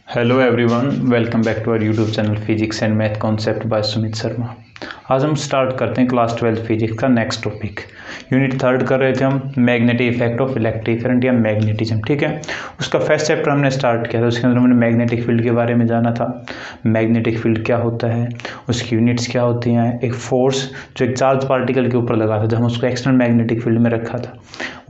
Hello everyone, welcome back to our YouTube channel physics and math concept by Sumit Sharma. आज हम start करते हैं class 12 physics का next topic. Unit 3 कर रहे थे हम magnetic effect of electric current या मैग्नेटिज्म, ठीक है। उसका फर्स्ट चैप्टर हमने स्टार्ट किया था, उसके अंदर हमने मैग्नेटिक फील्ड के बारे में जाना था। मैग्नेटिक फील्ड क्या होता है, उसकी यूनिट्स क्या होती हैं, एक फोर्स जो एक चार्ज पार्टिकल के ऊपर लगा था, जब हम उसको एक्सटर्नल मैग्नेटिक फील्ड में रखा था,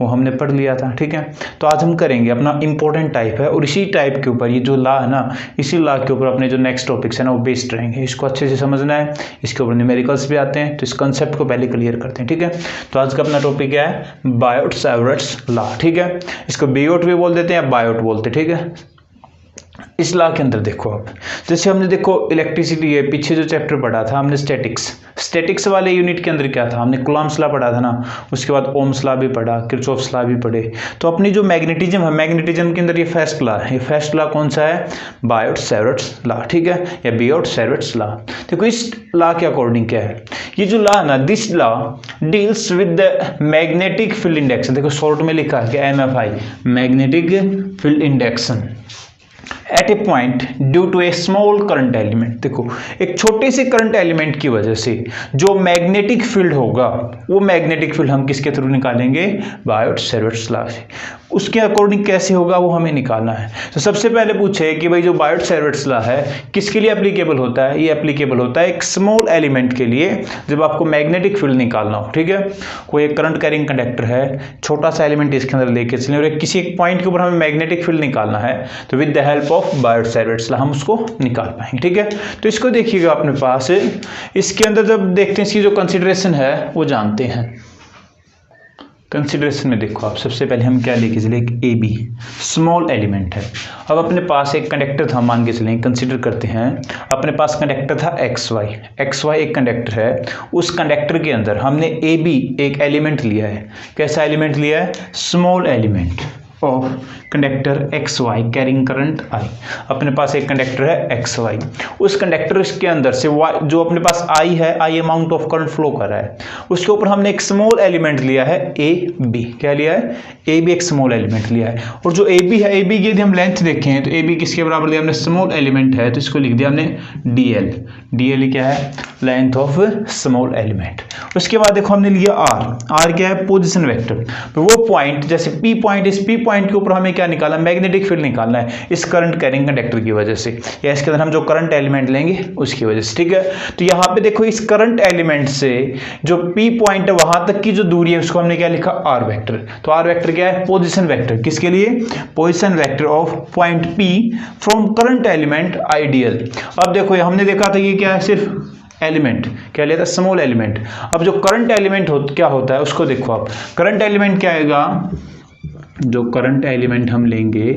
वो हमने पढ़ लिया था, ठीक है। तो आज हम करेंगे अपना इंपॉर्टेंट टाइप है, और इसी टाइप के ऊपर ये जो लॉ है ना, इसी लॉ के ऊपर अपने जो नेक्स्ट टॉपिक्स है ना वो बेस्ड रहेंगे। इसको अच्छे से समझना है, इसके ऊपर न्यूमेरिकल्स भी आते हैं, तो इस कंसेप्ट को पहले क्लियर करते हैं, ठीक है। तो आज का अपना टॉपिक क्या है, बायोट-सैवर्ट्स लॉ, ठीक है। इसको बियोट भी बोल देते हैं या बायोट बोलते हैं, ठीक है। इस लॉ के अंदर देखो आप, जैसे हमने देखो इलेक्ट्रिसिटी है, पीछे जो चैप्टर पढ़ा था हमने स्टैटिक्स वाले यूनिट के अंदर क्या था, हमने कूलम्ब्स लॉ पढ़ा था ना, उसके बाद ओम्स लॉ भी पढ़ा, किरचॉफ्स लॉ भी पढ़े। तो अपनी जो मैग्नेटिज्म है, मैग्नेटिज्म के अंदर ये फर्स्ट लॉ है, ये फर्स्ट लॉ कौन सा है, बायोट-सैवर्ट्स लॉ, ठीक है, या बियोट-सैवर्ट्स लॉ। देखो इस लॉ के अकॉर्डिंग क्या है, ये जो लॉ है ना, this law deals with the magnetic field induction. देखो शॉर्ट में लिखा है कि MFI, magnetic field induction at a point due to a small current element. देखो एक छोटे से करंट एलिमेंट की वजह से जो मैग्नेटिक फील्ड होगा, वो मैग्नेटिक फील्ड हम किसके थ्रू निकालेंगे, बायोट-सैवर्ट्स लॉ से। उसके अकॉर्डिंग कैसे होगा वो हमें निकालना है। तो सबसे पहले पूछे कि भाई जो बायोट-सैवर्ट्स लॉ है किसके लिए एप्लीकेबल होता है, ये एप्लीकेबल होता है एक स्मॉल एलिमेंट के लिए, जब आपको मैग्नेटिक फील्ड निकालना हो, ठीक है। कोई एक करंट कैरिंग कंडक्टर है, छोटा सा एलिमेंट इसके अंदर लेके चलें, और किसी एक पॉइंट के ऊपर हमें मैग्नेटिक फील्ड निकालना है, तो with the help of Biot Savart's law हम उसको निकाल पाएंगे, ठीक है। तो इसको देखिएगा अपने पास, इसके अंदर जब देखते हैं इसकी जो कंसिडरेशन है वो जानते हैं। कंसिडरेशन में देखो आप, सबसे पहले हम क्या लेके चले, ए बी स्मॉल एलिमेंट है। अब अपने पास एक कंडक्टर था, मान के चलें, कंसिडर करते हैं अपने पास कंडक्टर था XY एक कंडक्टर है। उस कंडक्टर के अंदर हमने ए बी एक एलिमेंट लिया है। कैसा एलिमेंट लिया है, small element of conductor XY carrying current I। अपने पास एक कंडक्टर है XY, उस कंडक्टर के अंदर से जो अपने पास I है, I amount of current flow कर रहा है, उसके ऊपर हमने एक स्मॉल एलिमेंट लिया है AB। क्या लिया है, AB एक स्मॉल एलिमेंट लिया है। और जो AB है, AB की यदि हम लेंथ देखें तो AB किसके बराबर लिया हमने, स्मॉल एलिमेंट है, तो इसको लिख दिया हमने DL क्या है, लेंथ ऑफ स्मॉल एलिमेंट। उसके बाद देखो हमने लिया R क्या है, पोजिशन वेक्टर। तो वो पॉइंट, जैसे P पॉइंट, इस P पॉइंट के ऊपर हमें क्या निकालना है, मैग्नेटिक फील्ड निकालना है इस करंट कैरिंग कंडक्टर की वजह से, या इसके अंदर हम जो करंट एलिमेंट लेंगे उसकी वजह से, ठीक है। तो यहाँ पे देखो इस करंट एलिमेंट से जो P पॉइंट है वहां तक की जो दूरी है उसको हमने क्या लिखा, R वेक्टर। तो R वेक्टर क्या है, पोजीशन वेक्टर, किसके लिए, position vector of point P from current element ideal. अब देखो हमने देखा था ये क्या है, सिर्फ एलिमेंट, क्या लिया था, स्मॉल एलिमेंट। अब जो करंट एलिमेंट क्या होता है उसको देखो आप, करंट एलिमेंट क्या आएगा, जो करंट एलिमेंट हम लेंगे,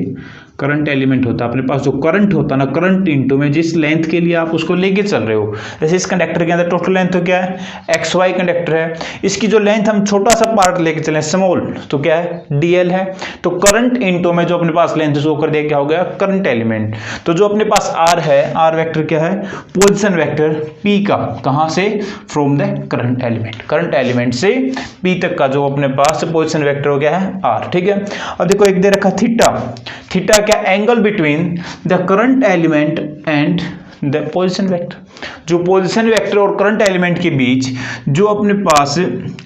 करंट एलिमेंट होता है अपने पास, जो करंट होता है ना, करंट इनटू में जिस लेंथ के लिए आप उसको लेके चल रहे हो। जैसे इस कंडक्टर के अंदर टोटल लेंथ तो क्या है, XY कंडक्टर है, इसकी जो लेंथ हम छोटा सा पार्ट लेके चले स्मॉल, तो क्या है, DL है। तो करंट इनटू में जो अपने पास लेंथ शो कर दिया, क्या हो गया, करंट एलिमेंट। तो जो अपने पास R है, R वेक्टर क्या है, पोजीशन वेक्टर P का, कहां से, from the current element, current element से P तक का जो अपने पास पोजीशन वेक्टर हो गया है R, ठीक है। अब देखो एक दे रखा थीटा क्या, angle between the current element and the position vector. जो पोजीशन वेक्टर और करंट एलिमेंट के बीच जो अपने पास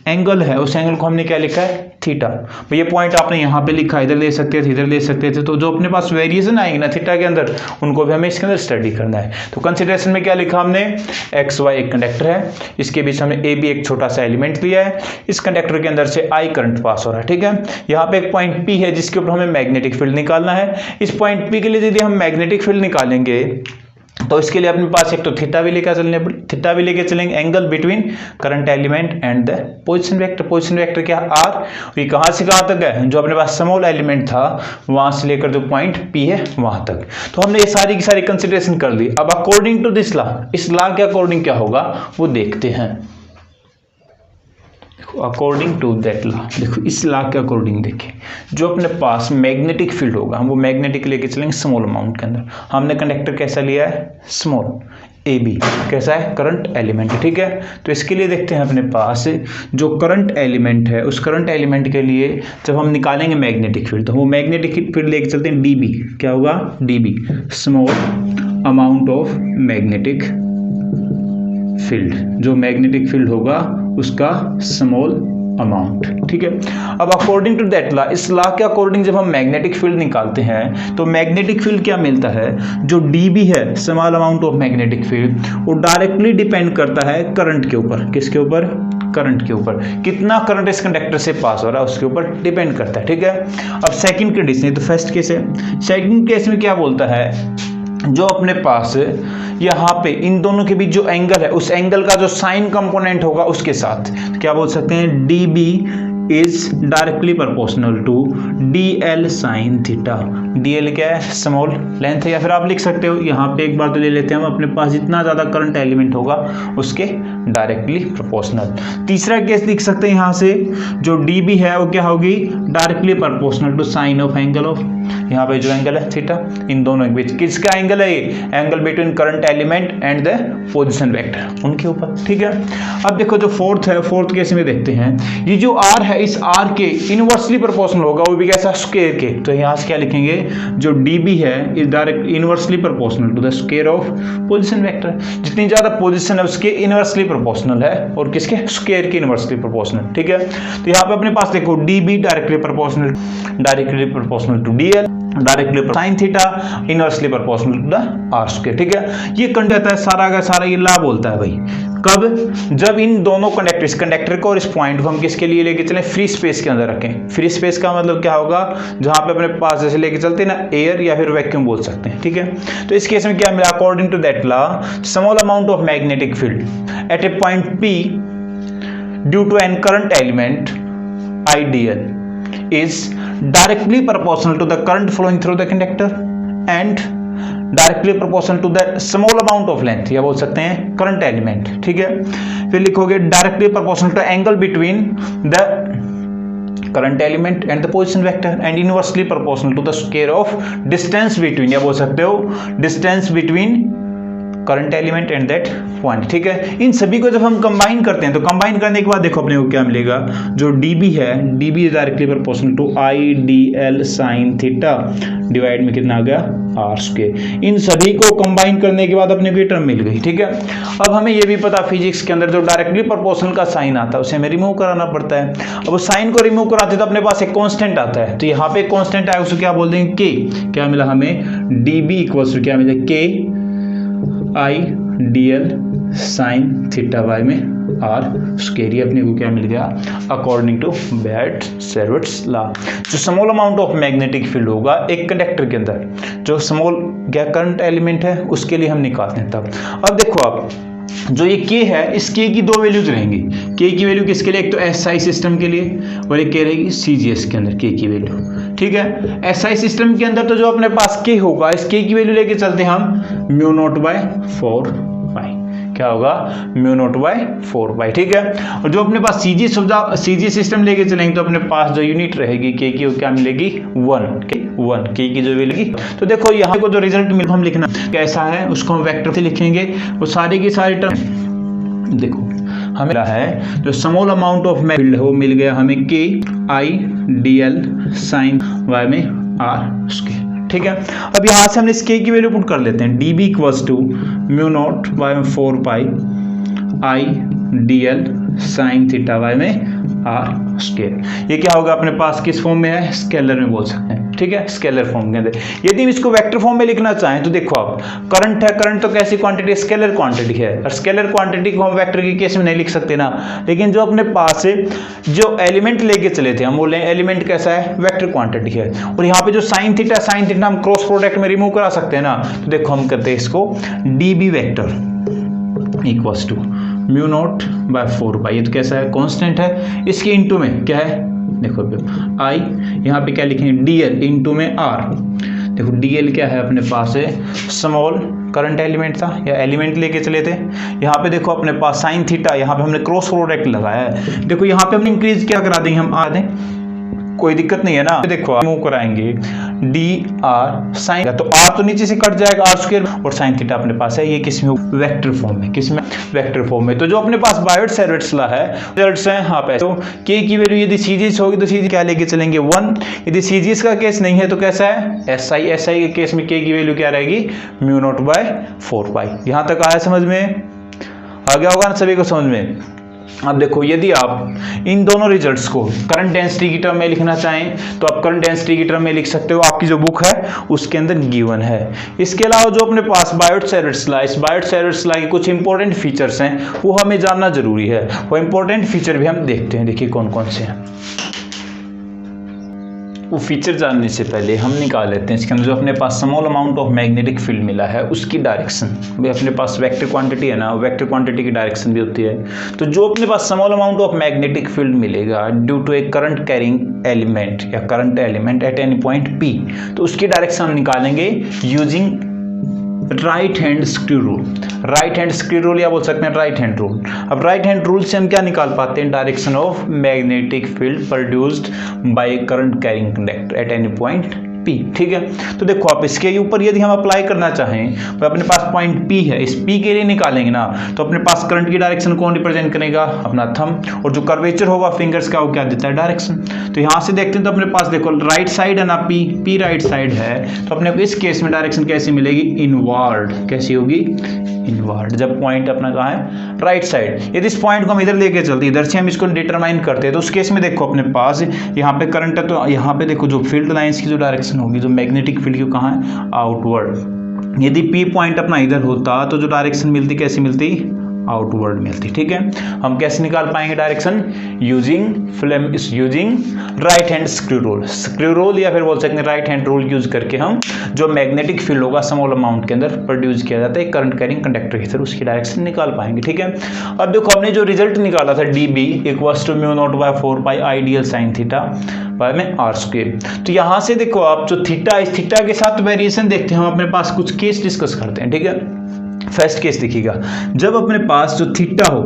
एंगल है, उस एंगल को हमने क्या लिखा है, थीटा। तो ये पॉइंट आपने यहाँ पे लिखा, इधर ले सकते थे, इधर ले सकते थे। तो जो अपने पास वेरिएशन आएंगे ना थीटा के अंदर, उनको भी हमें इसके अंदर स्टडी करना है। तो कंसिडरेशन में क्या लिखा हमने, XY एक कंडक्टर है, इसके बीच हमने AB एक छोटा सा एलिमेंट लिया है, इस कंडक्टर के अंदर से I करंट पास हो रहा है, ठीक है। यहाँ पे एक पॉइंट P है जिसके ऊपर हमें मैग्नेटिक फील्ड निकालना है। इस पॉइंट P के लिए यदि हम मैग्नेटिक फील्ड निकालेंगे तो इसके लिए अपने पास एक तो थीटा भी लेके चलेंगे, angle between current element and the position vector. Position vector क्या है, R। ये कहां से कहां तक है, जो अपने पास स्मॉल एलिमेंट था वहां से लेकर जो पॉइंट P है वहां तक। तो हमने ये सारी की सारी कंसिडरेशन कर ली। अब अकॉर्डिंग टू दिस लॉ, इस लॉ के अकॉर्डिंग क्या होगा वो देखते हैं। अकॉर्डिंग टू दैट लॉ, देखो इस लॉ के अकॉर्डिंग देखिए, जो अपने पास मैग्नेटिक फील्ड होगा हम वो मैग्नेटिक लेके चलेंगे स्मॉल अमाउंट के अंदर। हमने कंडक्टर कैसा लिया है, स्मॉल ए बी कैसा है, करंट एलिमेंट, ठीक है। तो इसके लिए देखते हैं अपने पास जो करंट एलिमेंट है, उस करंट एलिमेंट के लिए जब हम निकालेंगे मैग्नेटिक फील्ड, तो वो मैग्नेटिक फील्ड लेके चलते हैं डीबी, क्या होगा dB, small amount of magnetic field, जो मैग्नेटिक फील्ड होगा उसका स्मॉल अमाउंट, ठीक है। अब अकॉर्डिंग टू दैट लॉ, इस लॉ के अकॉर्डिंग जब हम मैग्नेटिक फील्ड निकालते हैं तो मैग्नेटिक फील्ड क्या मिलता है, जो डीबी है small amount of magnetic field, वो डायरेक्टली डिपेंड करता है करंट के ऊपर, किसके ऊपर, करंट के ऊपर, कितना करंट इस कंडक्टर से पास हो रहा है उसके ऊपर डिपेंड करता है, ठीक है। अब सेकंड कंडीशन, तो फर्स्ट केस है, सेकंड केस में क्या बोलता है, जो अपने पास यहाँ पे इन दोनों के बीच जो एंगल है, उस एंगल का जो साइन कंपोनेंट होगा उसके साथ क्या बोल सकते हैं, D B is directly proportional to D L sine theta. D L क्या है, स्मॉल लेंथ है, या फिर आप लिख सकते हो यहाँ पे एक बार तो ले लेते हैं हम, अपने पास जितना ज़्यादा करंट एलिमेंट होगा उसके डायरेक्टली प्रोपोर्शनल। तीसरा केस लिख सकते हैं यहाँ से, जो डी बी है वो क्या होगी, directly proportional to sine of angle of, यहाँ पे जो एंगल है थीटा, इन दोनों के बीच किसका एंगल है, ये angle between current element and the position vector, उनके ऊपर, ठीक है। अब देखो जो फोर्थ है, फोर्थ केस में देखते हैं, ये जो आर है इस आर के इनवर्सली प्रोपोर्शनल होगा, वो भी कैसा, स्क्वायर के, तो यहाँ से क्या लिखेंगे, जो डीबी है is direct inversely proportional to the square of position vector, जितनी ज्यादा पोजीशन है उसके इनवर्सली प्रोपोर्शनल है, और किसके, स्क्वायर के इनवर्सली प्रोपोर्शनल, ठीक है। तो यहाँ पे अपने पास देखो DB directly proportional to DL, directly sine theta, inversely proportional to the R square, ठीक है। ये कंडक्टर है सारा का सारा, ये लॉ बोलता है भाई, कब, जब इन दोनों कंडक्टर को और इस पॉइंट को हम किसके लिए लेके चलें, फ्री स्पेस के अंदर रखें। फ्री स्पेस का मतलब क्या होगा, जहां पे अपने पास जैसे लेके चलते हैं ना, एयर या फिर वैक्यूम बोल सकते हैं, ठीक है। तो इस केस में क्या मिला, according to that law, small amount of magnetic field at a point P due to an current element IDL is directly proportional to the current flowing through the conductor and directly proportional to the small amount of length, या बोल सकते हैं current element, ठीक है। फिर लिखोगे directly proportional to angle between the current element and the position vector and inversely proportional to the square of distance between, या बोल सकते हो distance between current element and that point, ठीक है। इन सभी को जब हम कंबाइन करते हैं तो कंबाइन करने के बाद देखो अपने को क्या मिलेगा, जो डीबी है, DB is directly proportional to I D L sine theta divide में कितना आ गया, आर स्क्वायर। इन सभी को कंबाइन करने के बाद अपने को ये टर्म मिल गई, ठीक है। अब हमें ये भी पता फिजिक्स के अंदर जो डायरेक्टली प्रोपोर्शनल का साइन आता है उसे हमें रिमूव कराना पड़ता है। अब उस साइन को रिमूव कराते तो अपने पास एक कांस्टेंट आता है, तो यहाँ पे कांस्टेंट आया, उसको क्या बोल देंगे, के। क्या मिला हमें, डीबी इक्वल्स टू क्या मिला, K I D L sine theta Y में आर स्क्वायर, अपने को क्या मिल गया, अकॉर्डिंग टू बेयर्ड-शेरवुड्स लॉ। जो small amount of magnetic field होगा एक कंडक्टर के अंदर, जो स्मॉल क्या करंट एलिमेंट है उसके लिए हम निकालते हैं तब। अब देखो आप, जो ये k है, इस k की दो वैल्यूज रहेंगी। k की वैल्यू किसके लिए, एक तो SI सिस्टम के लिए और एक क्या रहेगी CGS के अंदर k की वैल्यू, ठीक है। SI सिस्टम के अंदर तो जो अपने पास k होगा, इस k की वैल्यू लेके चलते हैं हम म्यू नॉट बाय 4 पाई, क्या होगा, म्यू नॉट बाय 4 पाई, ठीक है। और जो अपने पास CGS सिस्टम लेके चलेंगे तो अपने पास जो यूनिट रहेगी k की वो क्या मिलेगी, 1 k की जो वैल्यू, तो देखो यहाँ को जो रिजल्ट मिल हम लिखना कैसा है, उसको हम वेक्टर से लिखेंगे, वो सारी की सारी टर्म देखो हमें है, जो स्मॉल अमाउंट ऑफ फील्ड है वो मिल गया हमें K I D L sine Y में आर स्क्वायर, ठीक है। अब यहाँ से हमने इस के की वैल्यू पुट कर लेते हैं, D B equals to mu naught by में 4 pi I D L sine theta Y में आर स्क्वायर। ये क्या होगा अपने पास, किस फॉर्म में है, स्केलर में बोल सकते हैं, ठीक है, स्केलर फॉर्म के अंदर। यदि हम इसको वेक्टर फॉर्म में लिखना चाहें तो देखो आप, करंट है, करंट तो कैसी क्वांटिटी, स्केलर क्वांटिटी है, और स्केलर क्वांटिटी को हम वेक्टर के केस में नहीं लिख सकते ना। लेकिन जो अपने पास है, जो एलिमेंट लेके चले थे हम, बोले एलिमेंट कैसा है, वेक्टर क्वांटिटी है, और यहाँ पे जो साइन थीटा हम क्रॉस प्रोडक्ट में रिमूव करा सकते हैं ना। तो देखो हम करते हैं इसको, D B vector equals to mu naught by 4 pi, ये तो कैसा है, कांस्टेंट है, इसके इनटू में क्या है, देखो आई, यहाँ पे क्या लिखेंगे, डी एल इंटू में आर। देखो डी एल क्या है अपने पास है, स्मॉल करंट एलिमेंट था या एलिमेंट लेके चले थे। यहाँ पे देखो अपने पास साइन थीटा, यहाँ पे हमने क्रॉस प्रोडक्ट लगाया है। देखो यहाँ पे हमने इंक्रीज क्या करा देंगे, हम आ दें कोई दिक्कत नहीं है ना। देखो आप मूव कराएंगे डी आर साइन, तो आर तो नीचे से कट जाएगा आर स्क्वायर, और साइन थीटा अपने पास है, ये किसमें वेक्टर फॉर्म में, किसमें वेक्टर फॉर्म में। तो जो अपने पास बायोट-सैवर्ट्स लॉ है रिजल्ट्स हैं हाँ पे, तो के की वैल्यू यदि सीजीएस होगी तो सीजी क्या लेके चलेंगे 1, यदि सीजीएस का केस नहीं है तो कैसा है एसआई, एसआई के केस में के की वैल्यू क्या रहेगी म्यू नॉट बाय 4 पाई। यहां तक आया समझ में, आ गया होगा ना सभी को समझ में। अब देखो यदि आप इन दोनों रिजल्ट्स को करंट डेंसिटी की टर्म में लिखना चाहें तो आप करंट डेंसिटी की टर्म में लिख सकते हो, आपकी जो बुक है उसके अंदर गिवन है। इसके अलावा जो अपने पास बायोट-सैवर्ट्स लॉ, इस बायोट-सैवर्ट्स लॉ के कुछ इंपॉर्टेंट फीचर्स हैं वो हमें जानना जरूरी है, वो इंपॉर्टेंट फीचर भी हम देखते हैं। देखिए कौन कौन से हैं वो फीचर। जानने से पहले हम निकाल लेते हैं इसके अंदर जो अपने पास small amount of magnetic field मिला है उसकी डायरेक्शन। भाई अपने पास वेक्टर क्वांटिटी है ना, वेक्टर क्वांटिटी की डायरेक्शन भी होती है। तो जो अपने पास small amount of magnetic field मिलेगा due to a current carrying element या current element at any point P, तो उसकी डायरेक्शन हम निकालेंगे using right hand screw rule. Right hand screw rule या बोल सकते हैं राइट हैंड रूल। अब राइट हैंड रूल से हम क्या निकाल पाते हैं direction of magnetic field produced by current carrying conductor at any point P, ठीक है। तो देखो आप इसके ऊपर यदि हम अप्लाई करना चाहें तो अपने पास पॉइंट P है, इस P के लिए निकालेंगे ना तो अपने पास करंट की डायरेक्शन कौन रिप्रेजेंट करेगा अपना थंब, और जो कर्वेचर होगा फिंगर्स का वो क्या देता है डायरेक्शन। तो यहाँ से देखते हैं तो अपने पास देखो राइट साइड है ना P राइट साइड है, तो अपने को इस केस में डायरेक्शन कैसी मिलेगी इनवर्ड, कैसी होगी इनवर्ड, जब पॉइंट अपना कहाँ है राइट साइड। यदि इस पॉइंट को हम इधर लेके चलते इधर से हम इसको डिटरमाइन करते हैं तो उस केस में देखो अपने पास यहाँ पे करंट है, तो यहाँ पे देखो जो फील्ड लाइंस की जो डायरेक्शन होगी जो मैग्नेटिक फील्ड की कहाँ है आउटवर्ड। यदि पी पॉइंट अपना इधर होता तो जो डायरेक्शन मिलती कैसी मिलती आउटवर्ड मिलती, ठीक है। हम कैसे निकाल पाएंगे direction using right hand screw rule, screw rule या फिर बोल सकते हैं राइट हैंड रूल यूज करके हम जो मैग्नेटिक फील्ड होगा स्मॉल अमाउंट के अंदर प्रोड्यूस किया जाता है करंट कैरिंग कंडक्टर के थ्रू, उसकी डायरेक्शन निकाल पाएंगे, ठीक है। अब देखो हमने जो रिजल्ट निकाला था dB equals to mu naught by 4 pi IDL sine theta by में आर स्क्वायर। तो यहाँ से देखो आप जो थीटा इस थीटा के साथ वेरिएशन देखते हैं, हम अपने पास कुछ केस डिस्कस करते हैं, ठीक है। फर्स्ट केस देखिएगा, जब अपने पास जो थीटा हो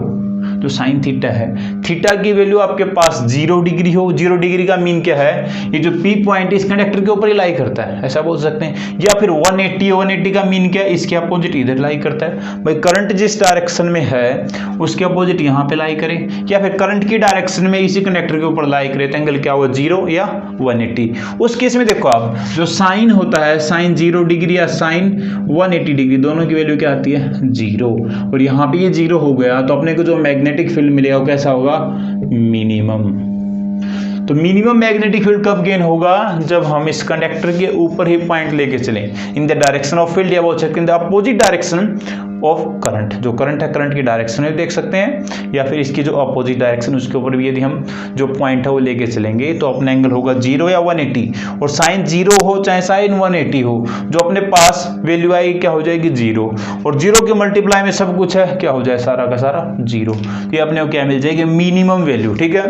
जो साइन थीटा है, थीटा की वैल्यू आपके पास 0 डिग्री हो, 0 डिग्री का मीन क्या है ये जो P पॉइंट इस कंडक्टर के ऊपर ही लाई करता है, ऐसा बोल सकते हैं। या फिर 180 का मीन क्या है इसके अपोजिट इधर लाई करता है। भाई करंट जिस डायरेक्शन में है उसके अपोजिट यहाँ पे लाई करे, या फिर करंट की डायरेक्शन में इसी कंडक्टर के ऊपर लाई करे तो एंगल क्या हुआ 0 या 180। उस केस में देखो आप जो साइन होता है साइन 0 डिग्री या साइन 180 डिग्री दोनों की वैल्यू क्या आती है 0, और यहाँ पे ये 0 हो गया तो अपने को जो मैग्नेटिक फील्ड मिलेगा वो कैसा होगा मिनिमम। तो मिनिमम मैग्नेटिक फील्ड कब गेन होगा जब हम इस कंडक्टर के ऊपर ही पॉइंट लेके चलें in the direction of field, या बोल सकते हैं the opposite direction of current. जो करंट है करंट की डायरेक्शन में देख सकते हैं, या फिर इसकी जो अपोजिट डायरेक्शन उसके ऊपर भी यदि हम जो पॉइंट है वो लेके चलेंगे तो अपना एंगल होगा 0 या 180, और साइन 0 हो चाहे साइन 180 हो जो अपने पास वैल्यू आएगी क्या हो जाएगी 0, और 0 के मल्टीप्लाई में सब कुछ है क्या हो जाए सारा का सारा 0। तो ये अपने को क्या मिल जाएगी मिनिमम वैल्यू, ठीक है।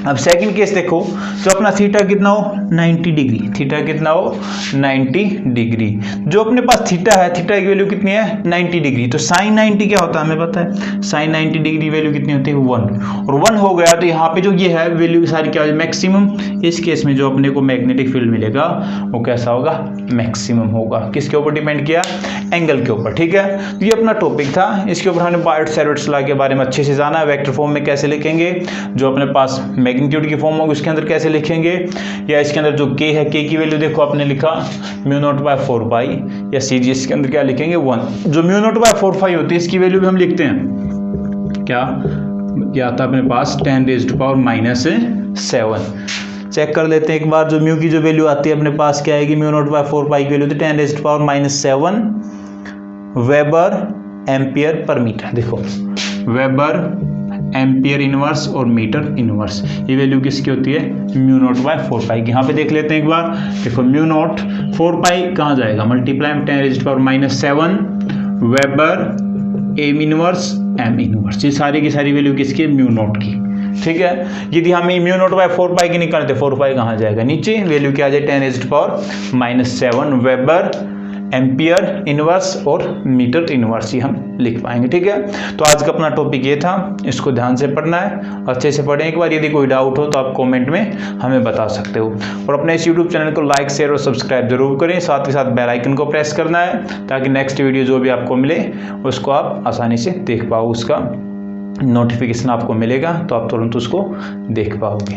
अब सेकंड केस देखो जो अपना थीटा कितना हो 90 डिग्री, थीटा कितना हो 90 डिग्री। जो अपने पास थीटा है थीटा की वैल्यू कितनी है 90 डिग्री, तो साइन 90 क्या होता है हमें पता है, साइन 90 डिग्री वैल्यू कितनी होती है 1, और 1 हो गया तो यहाँ पे जो ये है वैल्यू सारी क्या हो जाए मैक्सिमम। इस केस में जो अपने को मैग्नेटिक फील्ड मिलेगा वो कैसा होगा मैक्सिमम होगा। किसके ऊपर डिपेंड किया एंगल के ऊपर, ठीक है। तो ये अपना टॉपिक था, इसके ऊपर हमने बायोट-सैवर्ट्स लॉ के बारे में अच्छे से जाना है। वेक्टर फॉर्म में कैसे लिखेंगे, जो अपने पास मैग्नीट्यूड की फॉर्म होगी उसके अंदर कैसे लिखेंगे, या इसके अंदर जो k है k की वैल्यू देखो आपने लिखा म्यू नॉट बाय 4 पाई, या सीजीएस के अंदर क्या लिखेंगे 1। जो म्यू नॉट बाय 4 पाई होती है इसकी वैल्यू भी हम लिखते हैं क्या आता है अपने पास 10⁻⁻⁷। चेक कर लेते हैं एक बार, जो म्यू की जो वैल्यू आती है अपने पास क्या आएगी म्यू नॉट बाय 4 पाई की वैल्यू तो 10⁻⁷ वेबर एम्पियर पर मीटर। देखो वेबर एम्पियर इनवर्स और मीटर इनवर्स, ये वैल्यू किसकी होती है म्यू नॉट बाय 4 पाई की। यहाँ पे देख लेते हैं एक बार, देखो म्यू नॉट 4 पाई कहाँ जाएगा multiply 10⁻⁷ weber M inverse M inverse, ये सारी की सारी वैल्यू किसकी है म्यू नॉट की, ठीक है। यदि हमें म्यू नॉट बाय 4 पाई की निकालते 4 पाई कहाँ जाएगा नीचे, वैल्यू क्या आ जाए 10⁻⁷ वेबर एम्पियर इनवर्स और मीटर इनवर्स ही हम लिख पाएंगे। ठीक है, तो आज का अपना टॉपिक ये था, इसको ध्यान से पढ़ना है, अच्छे से पढ़ें एक बार। यदि कोई डाउट हो तो आप कमेंट में हमें बता सकते हो, और अपने इस यूट्यूब चैनल को लाइक शेयर और सब्सक्राइब जरूर करें। साथ ही साथ बेल आइकन को प्रेस करना है ताकि नेक्स्ट वीडियो जो भी आपको मिले उसको आप आसानी से देख पाओ, उसका नोटिफिकेशन आपको मिलेगा तो आप तुरंत उसको देख पाओगे।